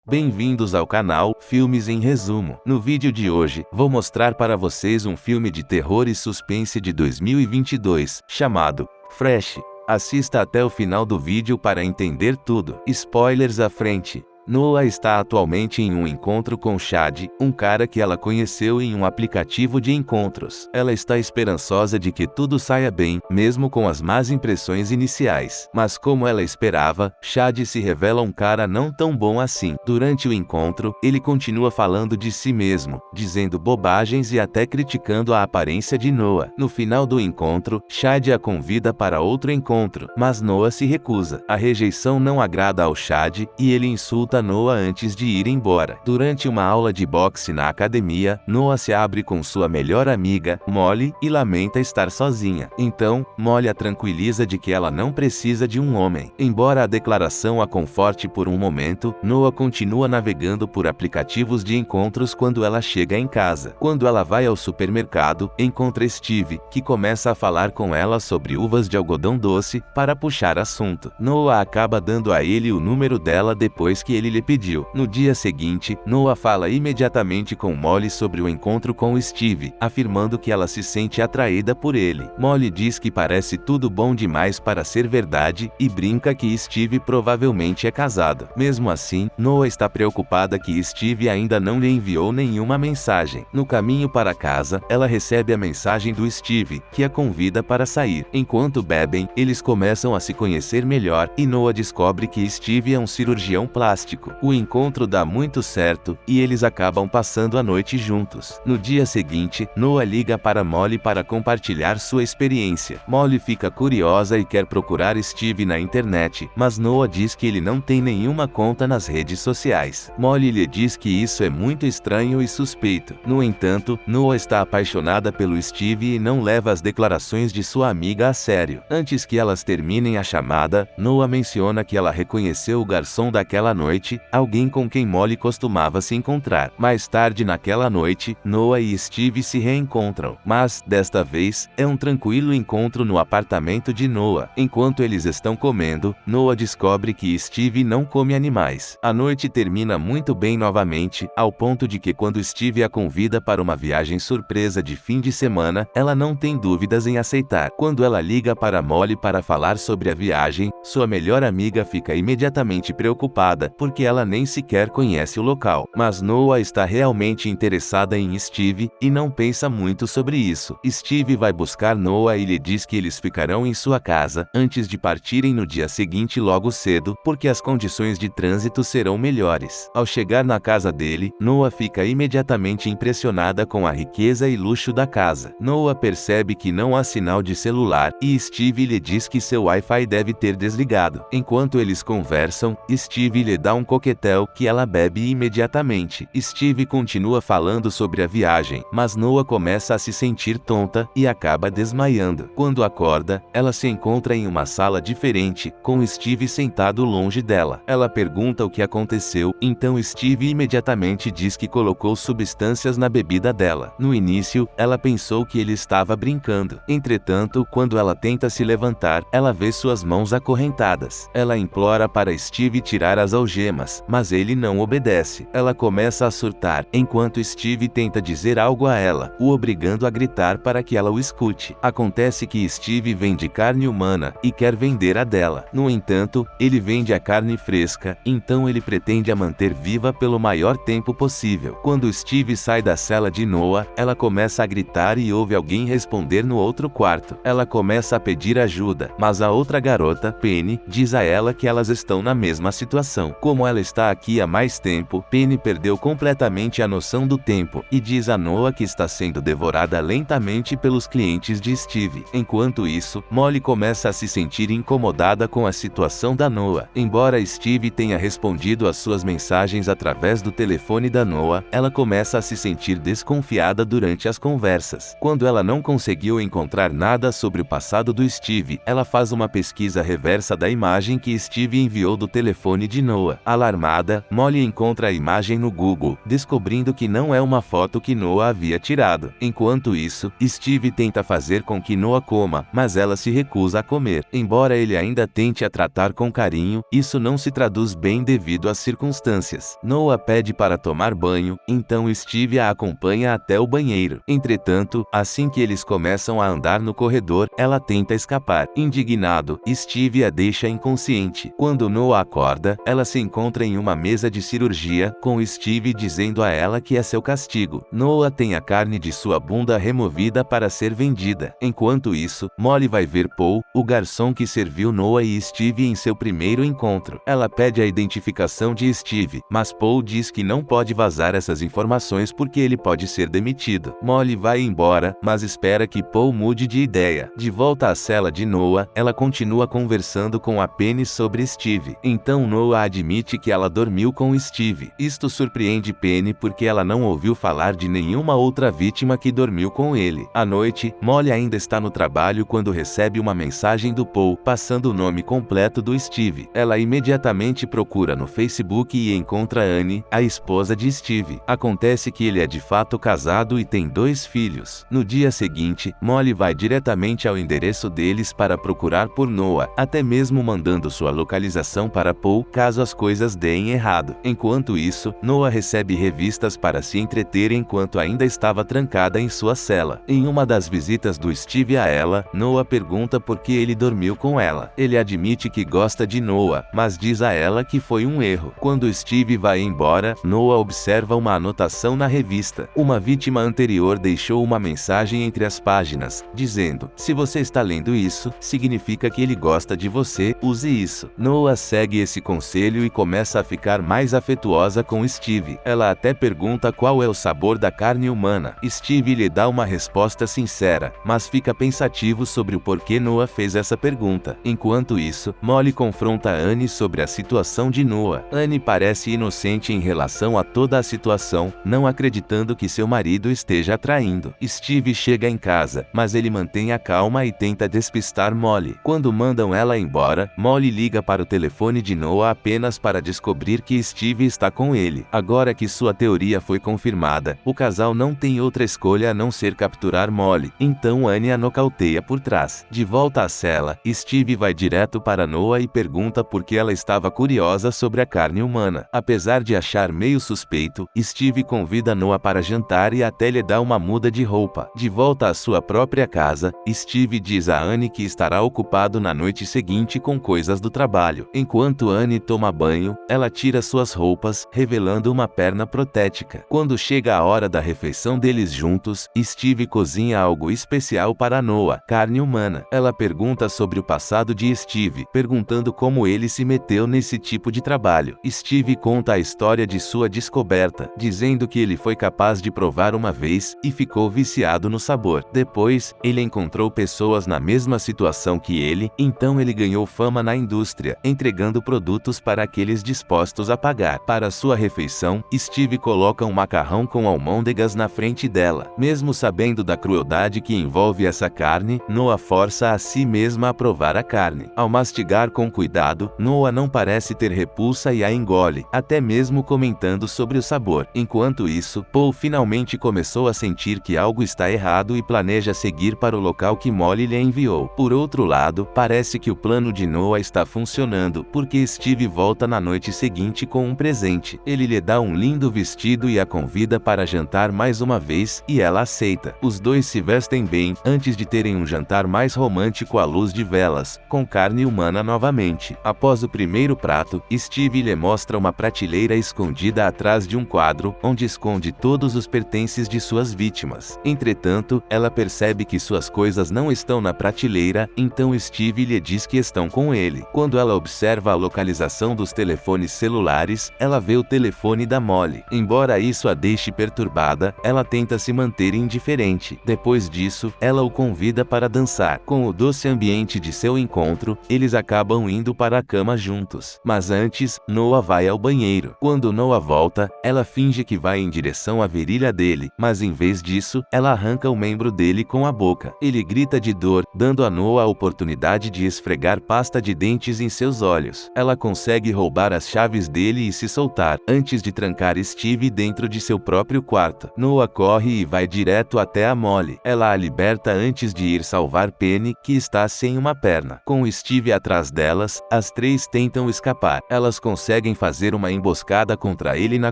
Bem-vindos ao canal Filmes em Resumo. No vídeo de hoje, vou mostrar para vocês um filme de terror e suspense de 2022, chamado Fresh. Assista até o final do vídeo para entender tudo. Spoilers à frente. Noah está atualmente em um encontro com Chad, um cara que ela conheceu em um aplicativo de encontros. Ela está esperançosa de que tudo saia bem, mesmo com as más impressões iniciais. Mas como ela esperava, Chad se revela um cara não tão bom assim. Durante o encontro, ele continua falando de si mesmo, dizendo bobagens e até criticando a aparência de Noah. No final do encontro, Chad a convida para outro encontro, mas Noah se recusa. A rejeição não agrada ao Chad, e ele insulta Noah antes de ir embora. Durante uma aula de boxe na academia, Noah se abre com sua melhor amiga, Molly, e lamenta estar sozinha. Então, Molly a tranquiliza de que ela não precisa de um homem. Embora a declaração a conforte por um momento, Noah continua navegando por aplicativos de encontros quando ela chega em casa. Quando ela vai ao supermercado, encontra Steve, que começa a falar com ela sobre uvas de algodão doce, para puxar assunto. Noah acaba dando a ele o número dela depois que ele lhe pediu. No dia seguinte, Noah fala imediatamente com Molly sobre o encontro com Steve, afirmando que ela se sente atraída por ele. Molly diz que parece tudo bom demais para ser verdade, e brinca que Steve provavelmente é casado. Mesmo assim, Noah está preocupada que Steve ainda não lhe enviou nenhuma mensagem. No caminho para casa, ela recebe a mensagem do Steve, que a convida para sair. Enquanto bebem, eles começam a se conhecer melhor, e Noah descobre que Steve é um cirurgião plástico. O encontro dá muito certo, e eles acabam passando a noite juntos. No dia seguinte, Noah liga para Molly para compartilhar sua experiência. Molly fica curiosa e quer procurar Steve na internet, mas Noah diz que ele não tem nenhuma conta nas redes sociais. Molly lhe diz que isso é muito estranho e suspeito. No entanto, Noah está apaixonada pelo Steve e não leva as declarações de sua amiga a sério. Antes que elas terminem a chamada, Noah menciona que ela reconheceu o garçom daquela noite, alguém com quem Molly costumava se encontrar. Mais tarde naquela noite, Noah e Steve se reencontram, mas, desta vez, é um tranquilo encontro no apartamento de Noah. Enquanto eles estão comendo, Noah descobre que Steve não come animais. A noite termina muito bem novamente, ao ponto de que quando Steve a convida para uma viagem surpresa de fim de semana, ela não tem dúvidas em aceitar. Quando ela liga para Molly para falar sobre a viagem, sua melhor amiga fica imediatamente preocupada, porque ela nem sequer conhece o local. Mas Noah está realmente interessada em Steve, e não pensa muito sobre isso. Steve vai buscar Noah e lhe diz que eles ficarão em sua casa, antes de partirem no dia seguinte logo cedo, porque as condições de trânsito serão melhores. Ao chegar na casa dele, Noah fica imediatamente impressionada com a riqueza e luxo da casa. Noah percebe que não há sinal de celular, e Steve lhe diz que seu Wi-Fi deve ter desligado. Enquanto eles conversam, Steve lhe dá um coquetel que ela bebe imediatamente. Steve continua falando sobre a viagem, mas Noah começa a se sentir tonta e acaba desmaiando. Quando acorda, ela se encontra em uma sala diferente, com Steve sentado longe dela. Ela pergunta o que aconteceu, então Steve imediatamente diz que colocou substâncias na bebida dela. No início, ela pensou que ele estava brincando. Entretanto, quando ela tenta se levantar, ela vê suas mãos acorrentadas. Ela implora para Steve tirar as algemas, mas ele não obedece. Ela começa a surtar, enquanto Steve tenta dizer algo a ela, o obrigando a gritar para que ela o escute. Acontece que Steve vende carne humana, e quer vender a dela. No entanto, ele vende a carne fresca, então ele pretende a manter viva pelo maior tempo possível. Quando Steve sai da cela de Noah, ela começa a gritar e ouve alguém responder no outro quarto. Ela começa a pedir ajuda, mas a outra garota, Penny, diz a ela que elas estão na mesma situação. Como ela está aqui há mais tempo, Penny perdeu completamente a noção do tempo, e diz a Noah que está sendo devorada lentamente pelos clientes de Steve. Enquanto isso, Molly começa a se sentir incomodada com a situação da Noah. Embora Steve tenha respondido às suas mensagens através do telefone da Noah, ela começa a se sentir desconfiada durante as conversas. Quando ela não conseguiu encontrar nada sobre o passado do Steve, ela faz uma pesquisa reversa da imagem que Steve enviou do telefone de Noah. Alarmada, Molly encontra a imagem no Google, descobrindo que não é uma foto que Noah havia tirado. Enquanto isso, Steve tenta fazer com que Noah coma, mas ela se recusa a comer. Embora ele ainda tente a tratar com carinho, isso não se traduz bem devido às circunstâncias. Noah pede para tomar banho, então Steve a acompanha até o banheiro. Entretanto, assim que eles começam a andar no corredor, ela tenta escapar. Indignado, Steve a deixa inconsciente. Quando Noah acorda, ela se encontra em uma mesa de cirurgia, com Steve dizendo a ela que é seu castigo. Noah tem a carne de sua bunda removida para ser vendida. Enquanto isso, Molly vai ver Paul, o garçom que serviu Noah e Steve em seu primeiro encontro. Ela pede a identificação de Steve, mas Paul diz que não pode vazar essas informações porque ele pode ser demitido. Molly vai embora, mas espera que Paul mude de ideia. De volta à cela de Noah, ela continua conversando com a Penny sobre Steve. Então Noah admite que ela dormiu com Steve. Isto surpreende Penny porque ela não ouviu falar de nenhuma outra vítima que dormiu com ele. À noite, Molly ainda está no trabalho quando recebe uma mensagem do Paul, passando o nome completo do Steve. Ela imediatamente procura no Facebook e encontra Annie, a esposa de Steve. Acontece que ele é de fato casado e tem 2 filhos. No dia seguinte, Molly vai diretamente ao endereço deles para procurar por Noah, até mesmo mandando sua localização para Paul caso as coisas deem errado. Enquanto isso, Noah recebe revistas para se entreter enquanto ainda estava trancada em sua cela. Em uma das visitas do Steve a ela, Noah pergunta por que ele dormiu com ela. Ele admite que gosta de Noah, mas diz a ela que foi um erro. Quando Steve vai embora, Noah observa uma anotação na revista. Uma vítima anterior deixou uma mensagem entre as páginas, dizendo: "Se você está lendo isso, significa que ele gosta de você, use isso." Noah segue esse conselho e começa a ficar mais afetuosa com Steve. Ela até pergunta qual é o sabor da carne humana. Steve lhe dá uma resposta sincera, mas fica pensativo sobre o porquê Noah fez essa pergunta. Enquanto isso, Molly confronta Annie sobre a situação de Noah. Annie parece inocente em relação a toda a situação, não acreditando que seu marido esteja traindo. Steve chega em casa, mas ele mantém a calma e tenta despistar Molly. Quando mandam ela embora, Molly liga para o telefone de Noah apenas para descobrir que Steve está com ele. Agora que sua teoria foi confirmada, o casal não tem outra escolha a não ser capturar Molly, então Annie a nocauteia por trás. De volta à cela, Steve vai direto para Noah e pergunta por que ela estava curiosa sobre a carne humana. Apesar de achar meio suspeito, Steve convida Noah para jantar e até lhe dá uma muda de roupa. De volta à sua própria casa, Steve diz a Annie que estará ocupado na noite seguinte com coisas do trabalho. Enquanto Annie toma banho, ela tira suas roupas, revelando uma perna protética. Quando chega a hora da refeição deles juntos, Steve cozinha algo especial para Noah, carne humana. Ela pergunta sobre o passado de Steve, perguntando como ele se meteu nesse tipo de trabalho. Steve conta a história de sua descoberta, dizendo que ele foi capaz de provar uma vez e ficou viciado no sabor. Depois, ele encontrou pessoas na mesma situação que ele, então ele ganhou fama na indústria, entregando produtos para aqueles dispostos a pagar. Para sua refeição, Steve coloca um macarrão com almôndegas na frente dela. Mesmo sabendo da crueldade que envolve essa carne, Noah força a si mesma a provar a carne. Ao mastigar com cuidado, Noah não parece ter repulsa e a engole, até mesmo comentando sobre o sabor. Enquanto isso, Paul finalmente começou a sentir que algo está errado e planeja seguir para o local que Molly lhe enviou. Por outro lado, parece que o plano de Noah está funcionando, porque Steve volta na noite seguinte com um presente. Ele lhe dá um lindo vestido e a convida para jantar mais uma vez, e ela aceita. Os dois se vestem bem, antes de terem um jantar mais romântico à luz de velas, com carne humana novamente. Após o primeiro prato, Steve lhe mostra uma prateleira escondida atrás de um quadro, onde esconde todos os pertences de suas vítimas. Entretanto, ela percebe que suas coisas não estão na prateleira, então Steve lhe diz que estão com ele. Quando ela observa a localização dos telefones celulares, ela vê o telefone da Molly. Embora isso a deixe perturbada, ela tenta se manter indiferente. Depois disso, ela o convida para dançar. Com o doce ambiente de seu encontro, eles acabam indo para a cama juntos. Mas antes, Noah vai ao banheiro. Quando Noah volta, ela finge que vai em direção à virilha dele, mas em vez disso, ela arranca o membro dele com a boca. Ele grita de dor, dando a Noah a oportunidade de esfregar pasta de dentes em seus olhos. Ela consegue roubar roubar as chaves dele e se soltar, antes de trancar Steve dentro de seu próprio quarto. Noah corre e vai direto até a Molly. Ela a liberta antes de ir salvar Penny, que está sem uma perna. Com Steve atrás delas, as três tentam escapar. Elas conseguem fazer uma emboscada contra ele na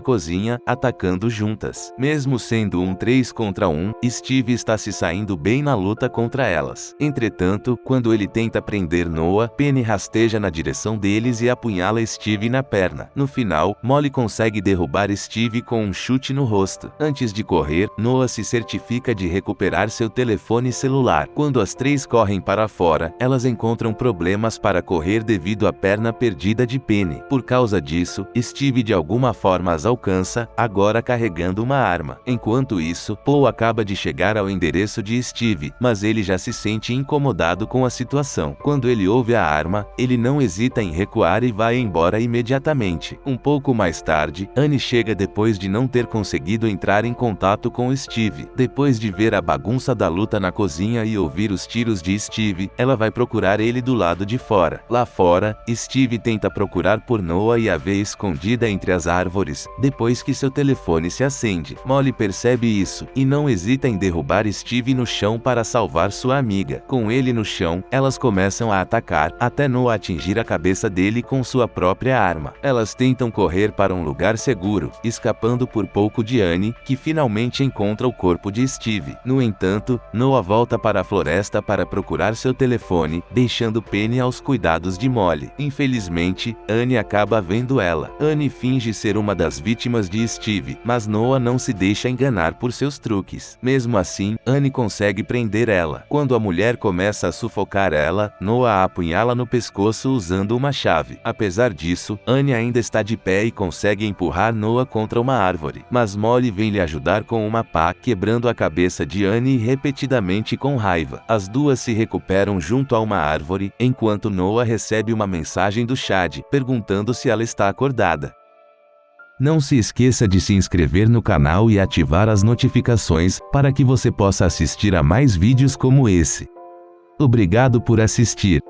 cozinha, atacando juntas. Mesmo sendo um 3 contra 1, Steve está se saindo bem na luta contra elas. Entretanto, quando ele tenta prender Noah, Penny rasteja na direção deles e apunhala Steve na perna. No final, Molly consegue derrubar Steve com um chute no rosto. Antes de correr, Noah se certifica de recuperar seu telefone celular. Quando as três correm para fora, elas encontram problemas para correr devido à perna perdida de Penny. Por causa disso, Steve de alguma forma as alcança, agora carregando uma arma. Enquanto isso, Paul acaba de chegar ao endereço de Steve, mas ele já se sente incomodado com a situação. Quando ele ouve a arma, ele não hesita em recuar e vai embora imediatamente. Um pouco mais tarde, Annie chega depois de não ter conseguido entrar em contato com Steve. Depois de ver a bagunça da luta na cozinha e ouvir os tiros de Steve, ela vai procurar ele do lado de fora. Lá fora, Steve tenta procurar por Noah e a vê escondida entre as árvores, depois que seu telefone se acende. Molly percebe isso, e não hesita em derrubar Steve no chão para salvar sua amiga. Com ele no chão, elas começam a atacar, até Noah atingir a cabeça dele com sua própria arma. Elas tentam correr para um lugar seguro, escapando por pouco de Annie, que finalmente encontra o corpo de Steve. No entanto, Noah volta para a floresta para procurar seu telefone, deixando Penny aos cuidados de Molly. Infelizmente, Annie acaba vendo ela. Annie finge ser uma das vítimas de Steve, mas Noah não se deixa enganar por seus truques. Mesmo assim, Annie consegue prender ela. Quando a mulher começa a sufocar ela, Noah a apunhala no pescoço usando uma chave. Apesar disso, Annie ainda está de pé e consegue empurrar Noah contra uma árvore. Mas Molly vem lhe ajudar com uma pá, quebrando a cabeça de Annie repetidamente com raiva. As duas se recuperam junto a uma árvore, enquanto Noah recebe uma mensagem do Chad, perguntando se ela está acordada. Não se esqueça de se inscrever no canal e ativar as notificações, para que você possa assistir a mais vídeos como esse. Obrigado por assistir.